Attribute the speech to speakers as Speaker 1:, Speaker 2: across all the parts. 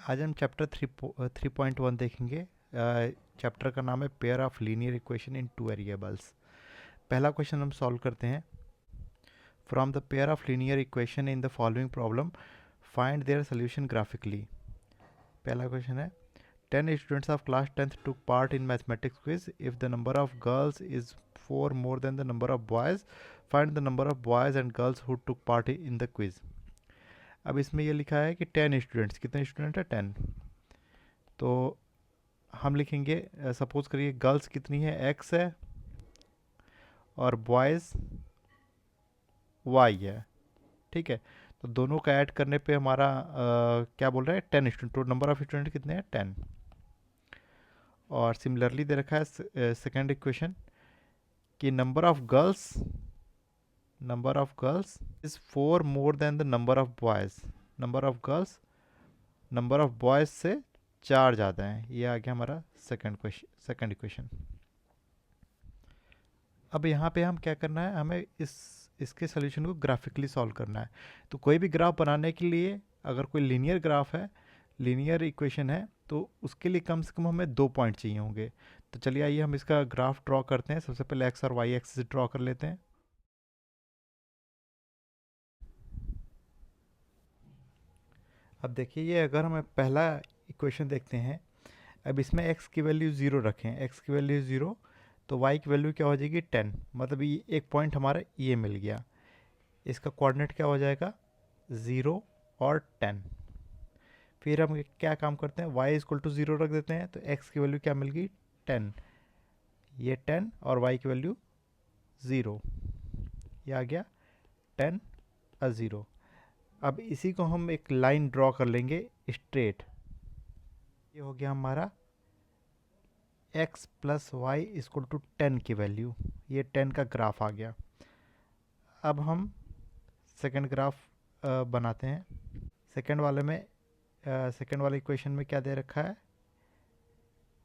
Speaker 1: आज हम चैप्टर 3.1 देखेंगे। चैप्टर का नाम है pair of linear equation in two variables. पहला क्वेश्चन हम सॉल्व करते हैं। From the pair of linear equation in the following problem find their solution graphically. पहला क्वेश्चन है 10 students of class 10th took part in mathematics quiz. If the number of girls is 4 more than the number of boys, find the number of boys and girls who took part in the quiz. अब इसमें ये लिखा है कि 10 students, कितने student है 10। तो हम लिखेंगे, सपोज करिए गर्ल्स कितनी है x है और बॉयज़ y है। ठीक है, तो दोनों का ऐड करने पे हमारा क्या बोल रहा है 10 स्टूडेंट। तो नंबर ऑफ स्टूडेंट कितने हैं 10। और सिमिलरली दे रखा है सेकेंड इक्वेशन कि number of girls is 4 more than the number of boys. Number of boys से 4 ज़्यादा हैं। ये आ गया हमारा सेकेंड इक्वेशन। अब यहाँ पे हम क्या करना है, हमें इसके सोल्यूशन को ग्राफिकली सॉल्व करना है। तो कोई भी ग्राफ बनाने के लिए अगर कोई लीनियर ग्राफ है, लीनियर इक्वेशन है, तो उसके लिए कम से कम हमें 2 पॉइंट चाहिए होंगे। तो चलिए आइए हम इसका ग्राफ ड्रॉ करते हैं। सबसे पहले एक्स और वाई एक्सिस ड्रॉ कर लेते हैं। अब देखिए, ये अगर हमें पहला इक्वेशन देखते हैं, अब इसमें x की वैल्यू 0 रखें, x की वैल्यू 0, तो y की वैल्यू क्या हो जाएगी 10। मतलब ये एक पॉइंट हमारा ये मिल गया। इसका कोऑर्डिनेट क्या हो जाएगा 0 और 10। फिर हम क्या काम करते हैं, y इक्वल टू 0 रख देते हैं, तो x की वैल्यू क्या मिल गई 10। ये 10 और y की वैल्यू 0, ये आ गया 10 और 0। अब इसी को हम एक लाइन ड्रॉ कर लेंगे स्ट्रेट। ये हो गया हमारा x plus y equal to 10 की वैल्यू। ये 10 का ग्राफ आ गया। अब हम सेकंड ग्राफ बनाते हैं। सेकंड वाले इक्वेशन में क्या दे रखा है,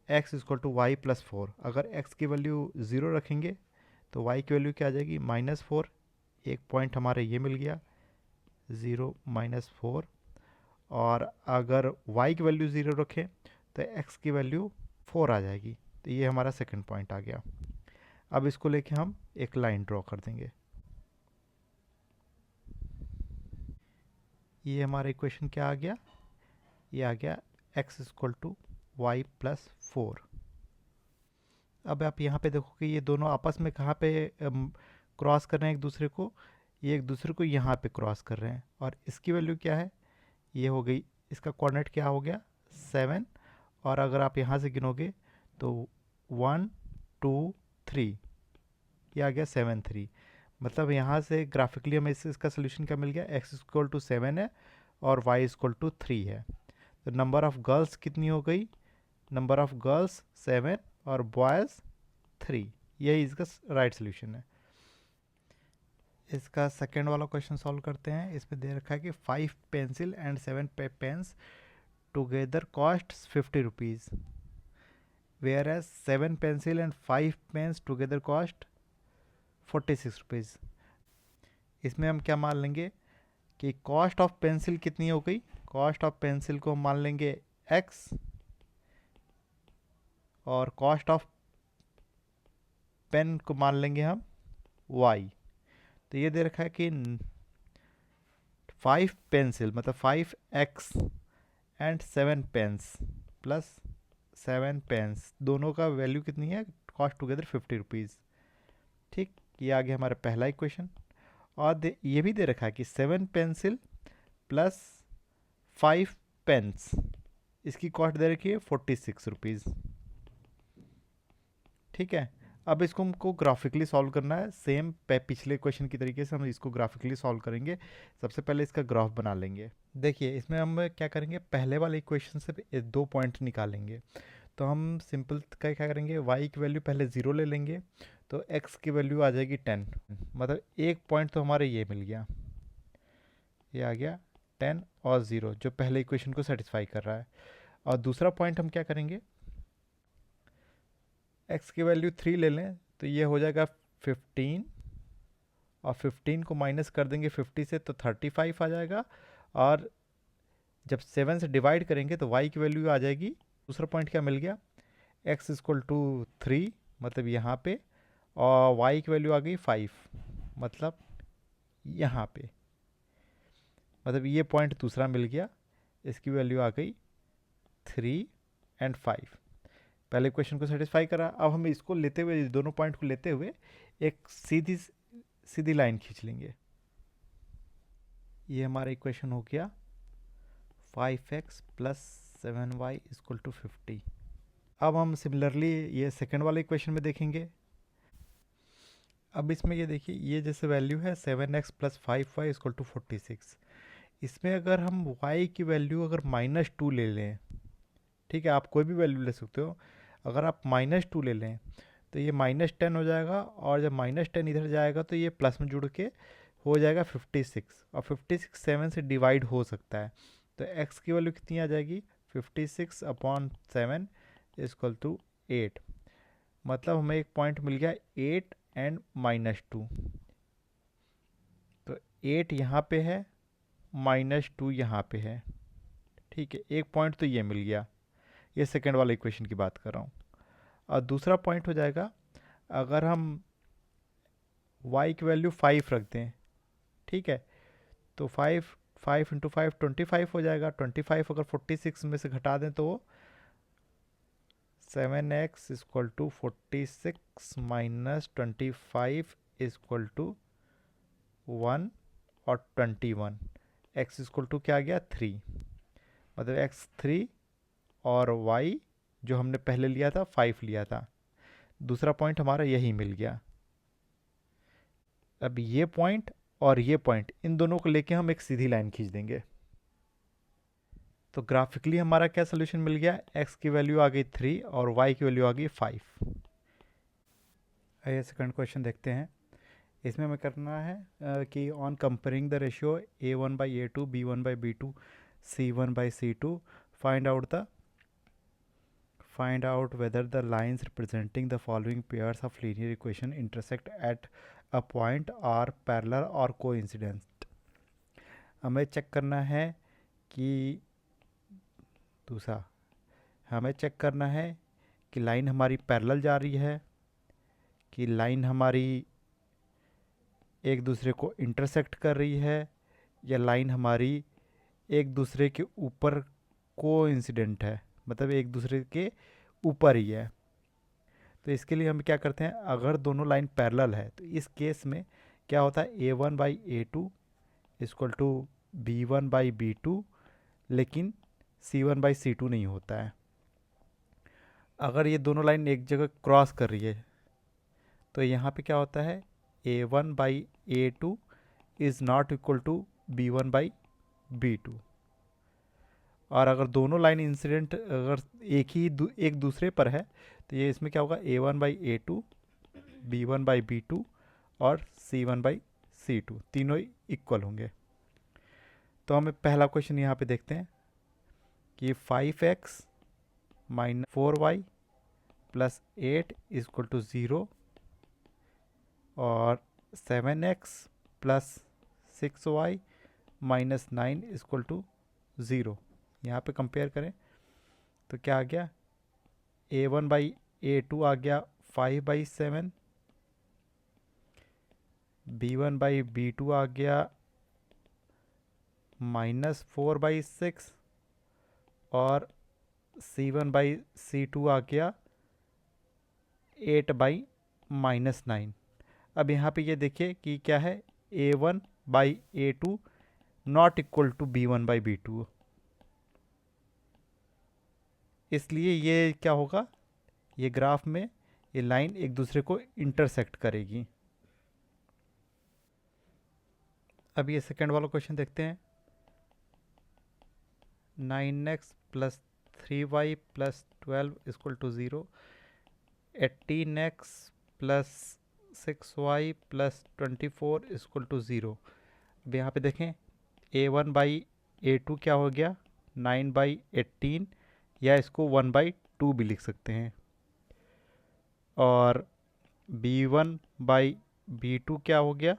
Speaker 1: x equal to y plus 4। अगर x की वैल्यू 0 रखेंगे तो y की वैल्यू क्या आ जाएगी -4। एक पॉइंट हमारे ये मिल गया 0 -4। और अगर y की वैल्यू 0 रखें तो x की वैल्यू 4 आ जाएगी। तो ये हमारा सेकंड पॉइंट आ गया। अब इसको लेके हम एक लाइन ड्रॉ कर देंगे। ये हमारा इक्वेशन क्या आ गया, ये आ गया x equal to y plus 4। अब आप यहाँ पे देखो कि ये दोनों आपस में कहाँ पे क्रॉस कर रहे हैं एक दूसरे को, ये एक दूसरे को यहाँ पे क्रॉस कर रहे हैं। और इसकी वैल्यू क्या है, ये हो गई, इसका कोऑर्डिनेट क्या हो गया 7। और अगर आप यहाँ से गिनोगे तो 1 2 3, ये आ गया 7 3। मतलब यहाँ से ग्राफिकली हमें इसका सोल्यूशन क्या मिल गया, x इक्वल टू 7 है और y इक्वल टू 3 है। तो नंबर ऑफ गर्ल्स कितनी हो गई, नंबर ऑफ गर्ल्स 7 और बॉयज़ 3। यही इसका राइट सोल्यूशन है। इसका सेकेंड वाला क्वेश्चन सॉल्व करते हैं। इसमें दे रखा है कि 5 pencil and 7 pens together cost 50 rupees, whereas 7 pencil and 5 pens together cost 46 rupees. इसमें हम क्या मान लेंगे कि कॉस्ट ऑफ पेंसिल कितनी हो गई, कॉस्ट ऑफ पेंसिल को हम मान लेंगे x और कॉस्ट ऑफ पेन को मान लेंगे हम y। तो ये दे रखा है कि 5 पेंसिल मतलब 5x and 7 pens plus 7 pens, दोनों का वैल्यू कितनी है, कॉस्ट टुगेदर 50 रुपीज़। ठीक, ये आ गया हमारा पहला इक्वेशन। और ये भी दे रखा है कि 7 पेंसिल प्लस 5 पेन्स, इसकी कॉस्ट दे रखी है 46 रुपीज़। ठीक है, अब इसको हमको ग्राफिकली सॉल्व करना है। सेम पिछले क्वेश्चन की तरीके से हम इसको ग्राफिकली सॉल्व करेंगे। सबसे पहले इसका ग्राफ बना लेंगे। देखिए, इसमें हम क्या करेंगे, पहले वाले इक्वेशन से 2 पॉइंट निकालेंगे। तो हम सिंपल क्या करेंगे, y की वैल्यू पहले 0 ले लेंगे, तो x की वैल्यू आ जाएगी 10। मतलब एक पॉइंट तो हमारे ये मिल गया, ये आ गया 10 और 0, जो पहले इक्वेशन को सेटिस्फाई कर रहा है। और दूसरा पॉइंट हम क्या करेंगे, x की वैल्यू 3 ले लें, तो ये हो जाएगा 15। और 15 को माइनस कर देंगे 50 से तो 35 आ जाएगा। और जब 7 से डिवाइड करेंगे तो y की वैल्यू आ जाएगी, दूसरा पॉइंट क्या मिल गया, x इक्वल टू 3 मतलब यहाँ पे, और y की वैल्यू आ गई 5 मतलब यहाँ पे, मतलब ये पॉइंट दूसरा मिल गया, इसकी वैल्यू आ गई 3 एंड 5। पहले क्वेश्चन को सेटिस्फाई करा। अब हम इसको लेते हुए, दोनों पॉइंट को लेते हुए एक सीधी सीधी लाइन खींच लेंगे। ये हमारा इक्वेशन हो गया 5x plus 7y equal to 50। अब हम सिमिलरली ये सेकेंड वाले इक्वेशन में देखेंगे। अब इसमें ये देखिए, ये जैसे वैल्यू है 7x plus 5y equal to 46। इसमें अगर हम y की वैल्यू अगर -2 ले लें, ठीक है, आप कोई भी वैल्यू ले सकते हो, अगर आप -2 ले लें तो ये -10 हो जाएगा, और जब -10 इधर जाएगा तो ये प्लस में जुड़ के हो जाएगा 56, और 56 7 से डिवाइड हो सकता है, तो x की वैल्यू कितनी आ जाएगी, 56/7 इक्वल टू 8। मतलब हमें एक पॉइंट मिल गया 8 एंड -2, तो 8 यहाँ पे है, -2 यहाँ पे है, ठीक है, एक पॉइंट तो ये मिल गया। ये सेकेंड वाले इक्वेशन की बात कर रहा हूँ। और दूसरा पॉइंट हो जाएगा, अगर हम y की वैल्यू 5 रख दें, ठीक है, तो 5 इंटू 5 25 हो जाएगा। 25 अगर 46 में से घटा दें तो 7x equal to 46 minus 25 equal to 1 और 21। x इक्वल टू क्या आ गया 3, मतलब x 3 और y जो हमने पहले लिया था 5 लिया था। दूसरा पॉइंट हमारा यही मिल गया। अब ये पॉइंट और ये पॉइंट, इन दोनों को लेके हम एक सीधी लाइन खींच देंगे। तो ग्राफिकली हमारा क्या सोल्यूशन मिल गया, x की वैल्यू आ गई 3 और y की वैल्यू आ गई 5। आइए सेकंड क्वेश्चन देखते हैं। इसमें हमें करना है कि on comparing the ratio a1/a2 b1/b2 c1/c2 find out whether the lines representing the following pairs of linear equation intersect at a point are parallel or coincident। हमें चेक करना है कि दूसरा, हमें चेक करना है कि लाइन हमारी पैरेलल जा रही है, कि लाइन हमारी एक दूसरे को इंटरसेक्ट कर रही है, या लाइन हमारी एक दूसरे के ऊपर कोइंसिडेंट है, मतलब एक दूसरे के ऊपर ही है। तो इसके लिए हम क्या करते हैं, अगर दोनों लाइन पैरेलल है तो इस केस में क्या होता है, a1/a2 इक्वल टू b1/b2, लेकिन c1/c2 नहीं होता है। अगर ये दोनों लाइन एक जगह क्रॉस कर रही है तो यहाँ पे क्या होता है, a1/a2 is not equal to b1/b2। और अगर दोनों लाइन इंसिडेंट अगर एक दूसरे पर है तो ये इसमें क्या होगा, a1/a2 b1/b2 और c1/c2 तीनों इक्वल होंगे। तो हमें पहला क्वेश्चन यहाँ पे देखते हैं कि 5x minus 4y plus 8 equal to 0 और 7x plus 6y minus 9 equal to 0। यहाँ पे कंपेयर करें तो क्या आ गया, a1/a2 आ गया 5/7, b1/b2 आ गया -4/6 और c1/c2 आ गया 8/-9। अब यहाँ पे ये देखिए कि क्या है, a1/a2 not equal to b1/b2, इसलिए ये क्या होगा, ये ग्राफ में ये लाइन एक दूसरे को इंटरसेक्ट करेगी। अब ये सेकेंड वाला क्वेश्चन देखते हैं। 9x plus 3y plus 12 equal to 0, 18x plus 6y plus 24 equal to 0। अब यहाँ पे देखें, a1/a2 क्या हो गया 9/18, या इसको 1/2 भी लिख सकते हैं, और b1/b2 क्या हो गया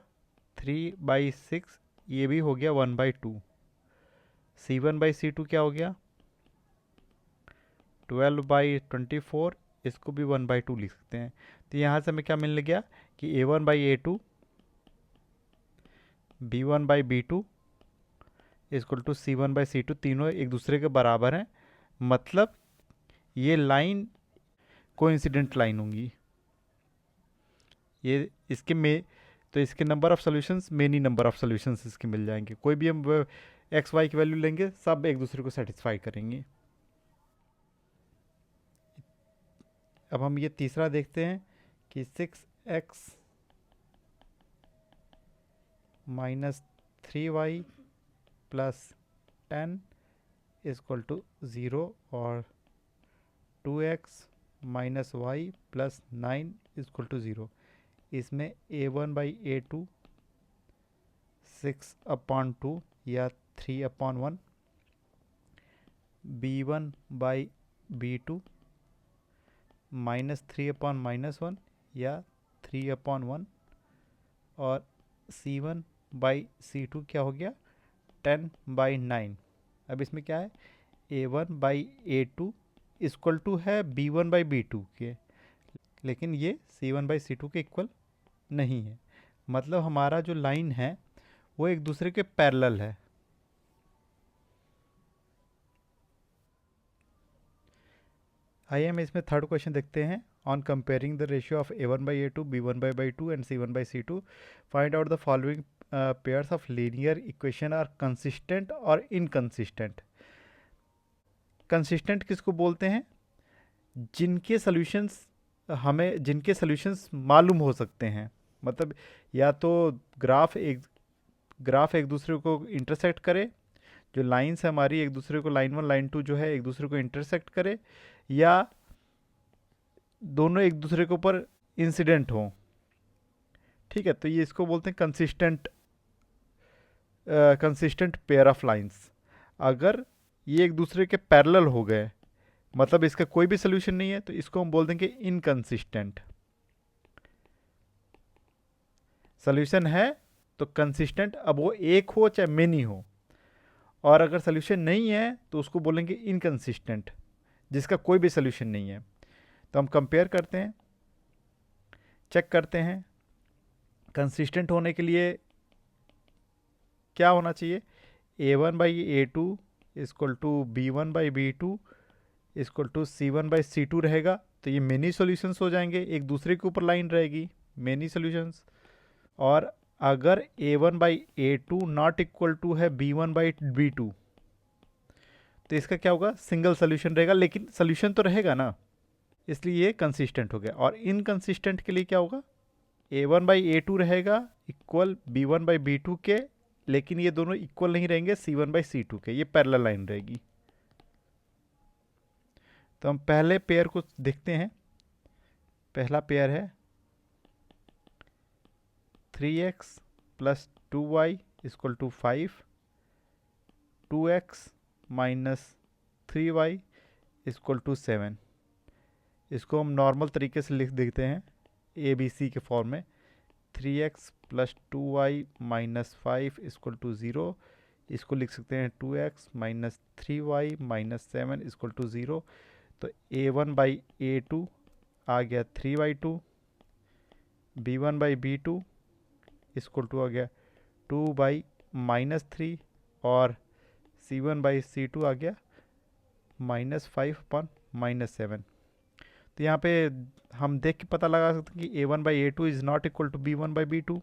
Speaker 1: 3/6, ये भी हो गया 1/2। C1/C2 क्या हो गया 12/24, इसको भी 1/2 लिख सकते हैं। तो यहाँ से हमें क्या मिलने गया कि A1/A2 B1/B2 equal to C1/C2, तीनों एक दूसरे के बराबर हैं। मतलब ये लाइन कोइंसिडेंट लाइन होंगी। ये इसके में तो इसके number of solutions many number of solutions इसके मिल जाएंगे। कोई भी हम एक्स वाई की वैल्यू लेंगे सब एक दूसरे को सेटिस्फाई करेंगे। अब हम ये तीसरा देखते हैं कि 6x minus 3y plus 10 equal to 0 और 2x minus y plus 9 equal to 0। इसमें A1/A2 6/2 या 3/1, B1/B2 -3/-1 या 3/1 और C1/C2 क्या हो गया 10/9। अब इसमें क्या है A1/A2 इक्वल टू है B1/B2 के, लेकिन ये C1/C2 के इक्वल नहीं है। मतलब हमारा जो लाइन है वो एक दूसरे के पैरेलल है। आइए हम इसमें थर्ड क्वेश्चन देखते हैं। On comparing the ratio of A1/A2 B1/2 and C1/C2 find out the following pairs of linear equation are consistent और इनकंसिस्टेंट। कंसिस्टेंट किसको बोलते हैं जिनके सॉल्यूशंस मालूम हो सकते हैं। मतलब या तो ग्राफ एक दूसरे को इंटरसेक्ट करे, जो लाइन्स है हमारी एक दूसरे को लाइन 1 लाइन 2 जो है एक दूसरे को इंटरसेक्ट करे, या दोनों एक दूसरे के ऊपर इंसिडेंट हो। ठीक है, तो ये इसको बोलते हैं कंसिस्टेंट पेयर ऑफ लाइंस। अगर ये एक दूसरे के पैरेलल हो गए मतलब इसका कोई भी सोल्यूशन नहीं है तो इसको हम बोल देंगे इनकंसिस्टेंट। सोल्यूशन है तो कंसिस्टेंट, अब वो एक हो चाहे मेनी हो। और अगर सोल्यूशन नहीं है तो उसको बोलेंगे इनकंसिस्टेंट, जिसका कोई भी सोल्यूशन नहीं है। तो हम कंपेयर करते हैं, चेक करते हैं कंसिस्टेंट होने के लिए क्या होना चाहिए। A1/A2 equal to B1/B2 equal to C1/C2 रहेगा। तो ये मेनी सॉल्यूशंस हो जाएंगे, एक दूसरे के ऊपर लाइन रहेगी, मेनी सॉल्यूशंस। और अगर A1/A2 नॉट इक्वल टू है B1/B2 तो इसका क्या होगा सिंगल सोल्यूशन रहेगा, लेकिन सोल्यूशन तो रहेगा ना, इसलिए ये कंसिस्टेंट हो गया। और इनकंसिस्टेंट के लिए क्या होगा A1/A2 रहेगा इक्वल B1/B2 के, लेकिन ये दोनों इक्वल नहीं रहेंगे C1/C2 के, ये पैरेलल लाइन रहेगी। तो हम पहले पेयर को देखते हैं। पहला पेयर है 3x plus 2y equal to 5, 2x minus 3y equal to 7। इसको हम नॉर्मल तरीके से लिख देते हैं ABC के फॉर्म में। 3x plus 2y minus 5 equal to 0। इसको लिख सकते हैं 2x minus 3y minus 7 equal to 0। तो A1/A2 आ गया 3/2, B1/B2 इक्वल टू आ गया 2/-3 और C1/C2 आ गया -5/-7। तो यहाँ पे हम देख के पता लगा सकते हैं कि A1/A2 is not equal to B1/B2।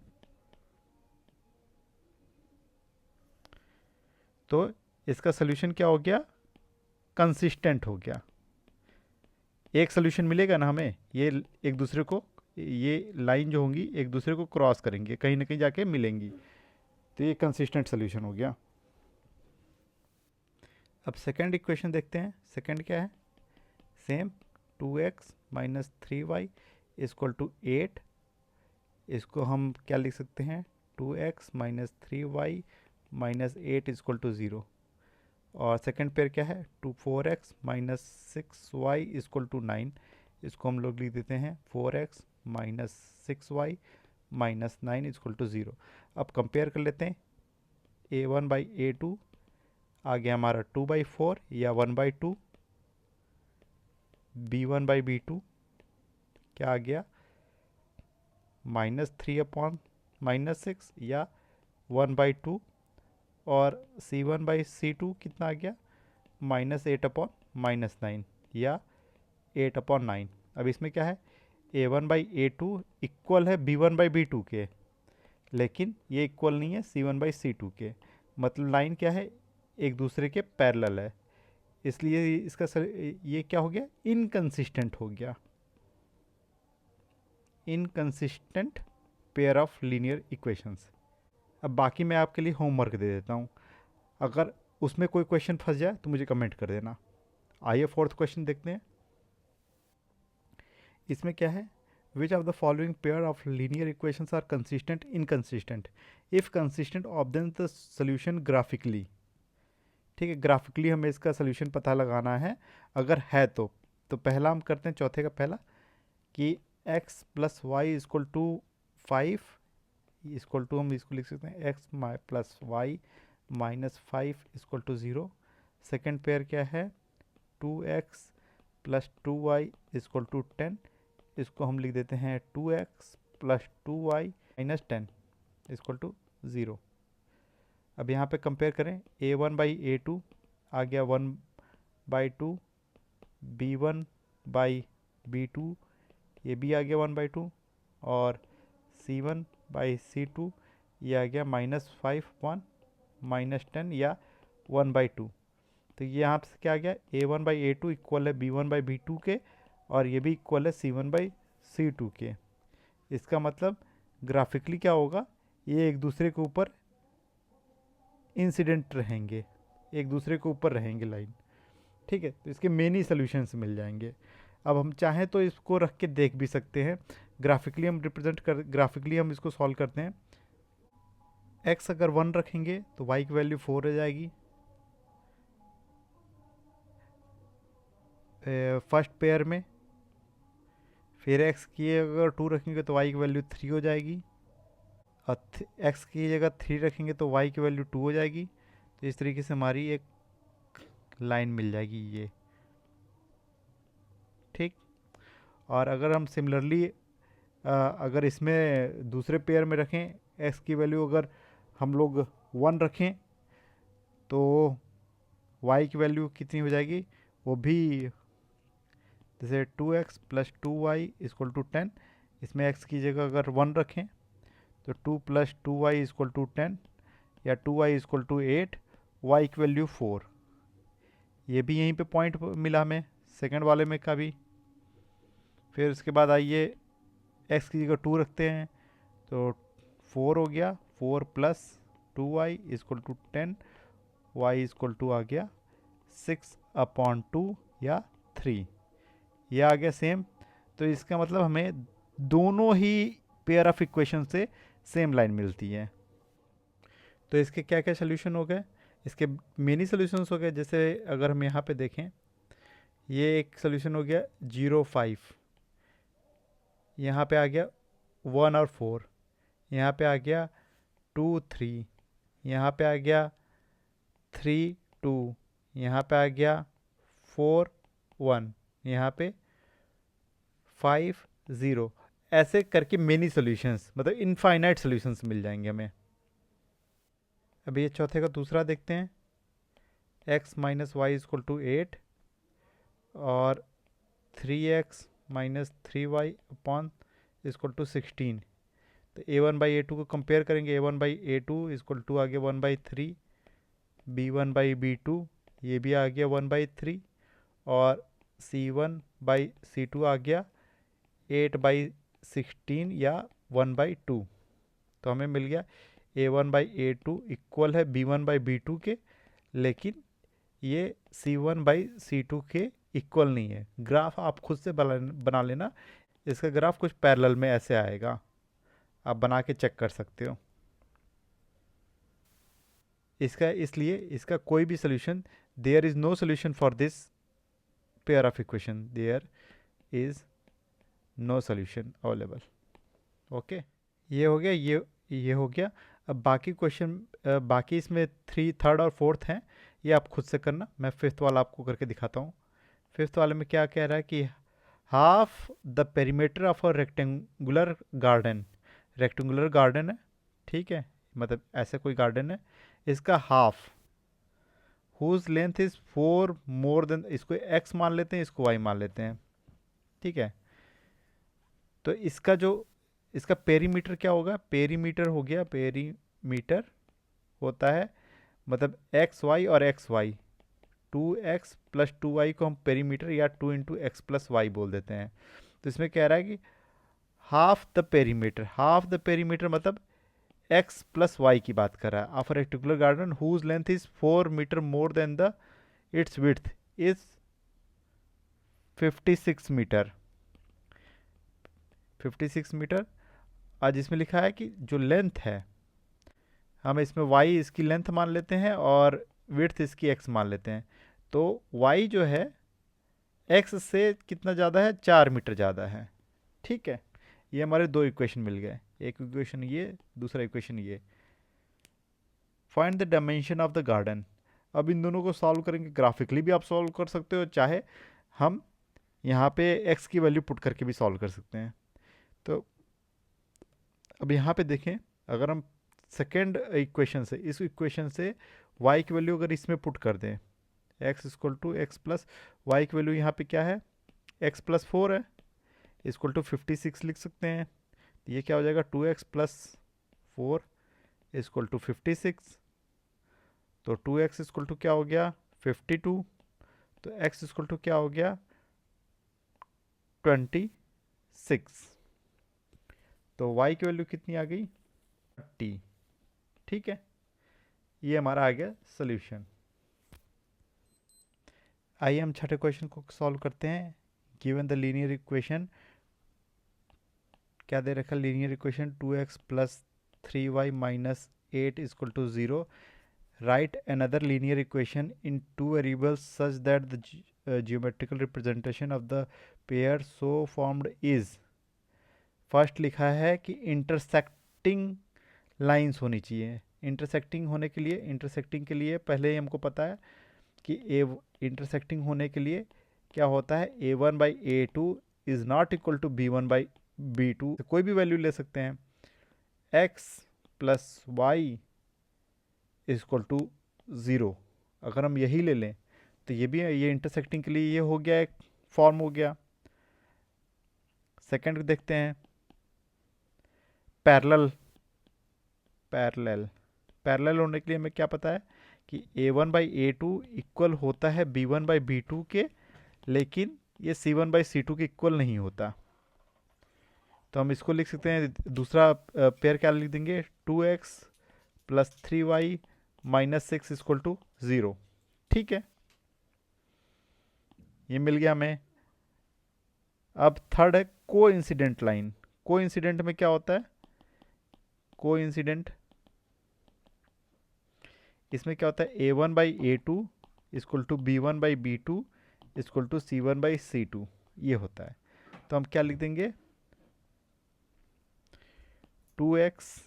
Speaker 1: तो इसका सोल्यूशन क्या हो गया कंसिस्टेंट हो गया। एक सोल्यूशन मिलेगा ना हमें, ये एक दूसरे को, ये लाइन जो होंगी एक दूसरे को क्रॉस करेंगे, कहीं ना कहीं जाके मिलेंगी, तो ये कंसिस्टेंट सोल्यूशन हो गया। अब सेकंड इक्वेशन देखते हैं। सेकंड क्या है same 2x minus 3y equal to 8। इसको हम क्या लिख सकते हैं 2x minus 3y minus 8 equal to 0। और सेकंड पेयर क्या है 4x minus 6y equal to 9। इसको हम लोग लिख देते हैं 4x minus 6y minus 9 equal to 0। अब कंपेयर कर लेते हैं A1/A2 आ गया हमारा 2/4 या 1/2, b1/b2 क्या आ गया -3/-6 या 1/2, और c1/c2 कितना आ गया -8/-9 या 8/9। अब इसमें क्या है, a1/a2 इक्वल है b1/b2 के, लेकिन ये इक्वल नहीं है c1/c2 के। मतलब लाइन क्या है, एक दूसरे के पैरेलल है, इसलिए इसका ये क्या हो गया, इनकंसिस्टेंट हो गया, inconsistent pair of linear equations. अब बाकी मैं आपके लिए होमवर्क दे देता हूँ, अगर उसमें कोई क्वेश्चन फंस जाए तो मुझे कमेंट कर देना। आइए फोर्थ क्वेश्चन देखते हैं। इसमें क्या है, which of the following pair of linear equations are consistent inconsistent, if consistent obtain the solution graphically. ठीक है, ग्राफिकली हमें इसका सोल्यूशन पता लगाना है, अगर है तो पहला हम करते हैं, चौथे का पहला, कि x plus y equal to 5 equal to, हम इसको लिख सकते हैं x plus y minus 5 equal to 0। Second pair क्या है, 2x plus 2y equal to 10, इसको हम लिख देते हैं 2x plus 2y minus 10 equal to 0। अब यहाँ पे कंपेयर करें, a1/a2 आ गया 1/2, b1/b2 ये भी आ गया 1/2, और c1/c2 ये आ गया -5/, -10 या 1/2। तो ये यहाँ से क्या आ गया, a1/a2 इक्वल है b1/b2 के, और ये भी इक्वल है c1/c2 के। इसका मतलब ग्राफिकली क्या होगा, ये एक दूसरे के ऊपर इंसिडेंट रहेंगे, एक दूसरे के ऊपर रहेंगे लाइन। ठीक है, तो इसके मेनी सॉल्यूशंस मिल जाएंगे। अब हम चाहें तो इसको रख के देख भी सकते हैं, ग्राफिकली हम ग्राफिकली हम इसको सॉल्व करते हैं। x अगर 1 रखेंगे तो y की वैल्यू 4 हो जाएगी, फर्स्ट पेयर में। फिर x की अगर 2 रखेंगे तो y की वैल्यू 3 हो जाएगी, और x की जगह 3 रखेंगे तो y की वैल्यू 2 हो जाएगी। तो इस तरीके से हमारी एक लाइन मिल जाएगी ये। ठीक, और अगर हम सिमिलरली अगर इसमें दूसरे पेयर में रखें, x की वैल्यू अगर हम लोग 1 रखें तो y की वैल्यू कितनी हो जाएगी, वो भी जैसे 2x plus 2y equal to 10। इसमें x की जगह अगर 1 रखें तो 2 प्लस 2y इक्वल टू 10 या 2y इक्वल टू 8, y की वैल्यू 4। ये भी यहीं पे पॉइंट मिला हमें सेकंड वाले में का भी। फिर उसके बाद आइए x की जगह 2 रखते हैं तो 4 हो गया, 4 plus 2y equal to 10, y equal to आ गया 6/2 या 3, ये आ गया सेम। तो इसका मतलब हमें दोनों ही पेयर ऑफ इक्वेशन से सेम लाइन मिलती है। तो इसके क्या क्या सोल्यूशन हो गए, इसके मेनी सोल्यूशंस हो गए। जैसे अगर हम यहाँ पे देखें, ये एक सोल्यूशन हो गया 0, 5, यहाँ पे आ गया 1 और 4, यहाँ पे आ गया 2, 3, यहाँ पे आ गया 3, 2, यहाँ पे आ गया 4, 1, यहाँ पे 5, 0। ऐसे करके मेनी सॉल्यूशंस, मतलब इनफाइनाइट सॉल्यूशंस मिल जाएंगे हमें। अभी ये चौथे का दूसरा देखते हैं, x minus y equal to 8 और 3x minus 3y upon equal to 16। तो a1/a2 को कंपेयर करेंगे, a1/a2 इक्वल टू आ गया 1/3, b1/b2 ये भी आ गया 1/3, और c1/c2 आ गया 8/16 या 1/2। तो हमें मिल गया a1/a2 इक्वल है b1/b2 के, लेकिन ये c1/c2 के इक्वल नहीं है। ग्राफ आप खुद से बना लेना, इसका ग्राफ कुछ पैरेलल में ऐसे आएगा, आप बना के चेक कर सकते हो। इसलिए इसका कोई भी solution, there is no solution for this pair of equation, there is no solution available. Okay, ये हो गया, ये हो गया। अब बाकी क्वेश्चन, बाकी इसमें थर्ड और फोर्थ हैं, ये आप खुद से करना, मैं फिफ्थ वाला आपको करके दिखाता हूँ। फिफ्थ वाले में क्या कह रहा है कि half the perimeter of a rectangular garden, rectangular garden है, ठीक है, मतलब ऐसा कोई गार्डन है, इसका half whose length is 4 more than, इसको x मान लेते हैं, इसको y मान लेते हैं, ठीक है। तो इसका पेरीमीटर क्या होगा, पेरीमीटर हो गया, पेरीमीटर होता है मतलब एक्स वाई और x y, 2x plus 2y को हम पेरीमीटर या 2 इंटू एक्स प्लस वाई बोल देते हैं। तो इसमें कह रहा है कि half the perimeter, half the perimeter मतलब x प्लस वाई की बात कर रहा है, of a rectangular garden whose length is 4 metre more than the its width is 56 metre, 56 metre. आज इसमें लिखा है कि जो लेंथ है, हम इसमें y इसकी लेंथ मान लेते हैं और विड्थ इसकी x मान लेते हैं। तो y जो है x से कितना ज़्यादा है, 4 मीटर ज़्यादा है, ठीक है। ये हमारे दो इक्वेशन मिल गए, एक इक्वेशन ये, दूसरा इक्वेशन ये। Find the dimension of the garden. अब इन दोनों को सॉल्व करेंगे, ग्राफिकली भी आप सॉल्व कर सकते हो, चाहे हम यहाँ पे x की वैल्यू पुट करके भी सॉल्व कर सकते हैं। तो अब यहाँ पे देखें, अगर हम सेकेंड इक्वेशन से, इस इक्वेशन से y की वैल्यू अगर इसमें पुट कर दें, x equal to x plus y की वैल्यू यहाँ पे क्या है, x प्लस 4 है, इक्वल टू 56 लिख सकते हैं। तो ये क्या हो जाएगा, 2x प्लस 4 इक्वल टू 56। तो 2x इक्वल टू क्या हो गया, 52। तो x इक्वल टू क्या हो गया, 26। तो y की वैल्यू कितनी आ गई, 30, ठीक है। ये हमारा आ गया सोल्यूशन। आइए हम छठे क्वेश्चन को सॉल्व करते हैं। गिवन द लीनियर इक्वेशन, क्या दे रखा, linear equation 2x plus 3y minus 8 equal to 0। Right another linear equation in two variables such that the geometrical representation of the pair so formed is. First लिखा है कि intersecting lines होनी चाहिए। Intersecting होने के लिए, इंटरसेक्टिंग के लिए पहले ही हमको पता है कि इंटरसेक्टिंग होने के लिए क्या होता है, a1 by a2 is not equal to b1 by b2। कोई भी वैल्यू ले सकते हैं, x plus y equal to 0। अगर हम यही ले लें तो ये भी, ये इंटरसेक्टिंग के लिए ये हो गया, एक फॉर्म हो गया। सेकंड देखते हैं, पैरेलल। पैरेलल, पैरेलल होने के लिए हमें क्या पता है कि a1 बाई a2 इक्वल होता है b1 बाई b2 के, लेकिन ये c1 बाई c2 के इक्वल नहीं होता। तो हम इसको लिख सकते हैं, दूसरा पेयर क्या लिख देंगे, 2x plus 3y minus 6 equal to 0, ठीक है। ये मिल गया हमें। अब थर्ड है को इंसिडेंट लाइन। को इंसिडेंट में क्या होता है, को इंसिडेंट, इसमें क्या होता है, a1 by a2 equal to b1 by b2 equal to c1 by c2, ये होता है। तो हम क्या लिख देंगे, 2x,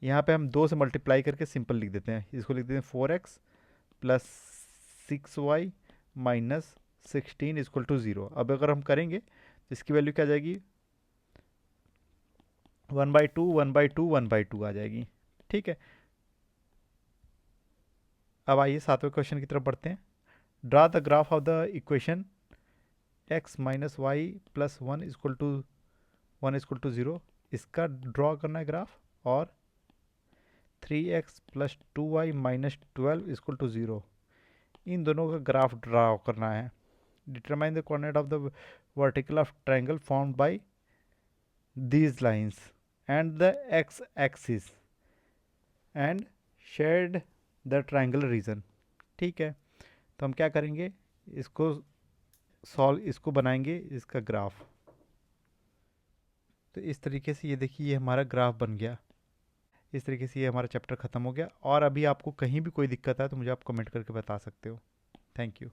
Speaker 1: यहाँ पे हम 2 से मल्टीप्लाई करके सिंपल लिख देते हैं, इसको लिख देते हैं 4x plus 6y minus 16 equal to 0। अब अगर हम करेंगे तो इसकी वैल्यू क्या आ जाएगी, 1/2 1/2 1/2 आ जाएगी, ठीक है। अब आइए सातवें क्वेश्चन की तरफ बढ़ते हैं। Draw the graph of the equation x minus y plus 1 equal to 0। इसका ड्रॉ करना है ग्राफ, और 3x plus 2y minus 12 equal to 0, इन दोनों का ग्राफ ड्रॉ करना है। Determine the coordinate of the vertical of triangle formed by these lines and the x axis and shared the triangular region, ठीक है। तो हम क्या करेंगे, इसको बनाएंगे इसका ग्राफ। तो इस तरीके से ये देखिए, ये हमारा ग्राफ बन गया। इस तरीके से ये हमारा चैप्टर ख़त्म हो गया। और अभी आपको कहीं भी कोई दिक्कत है तो मुझे आप कमेंट करके बता सकते हो। Thank you.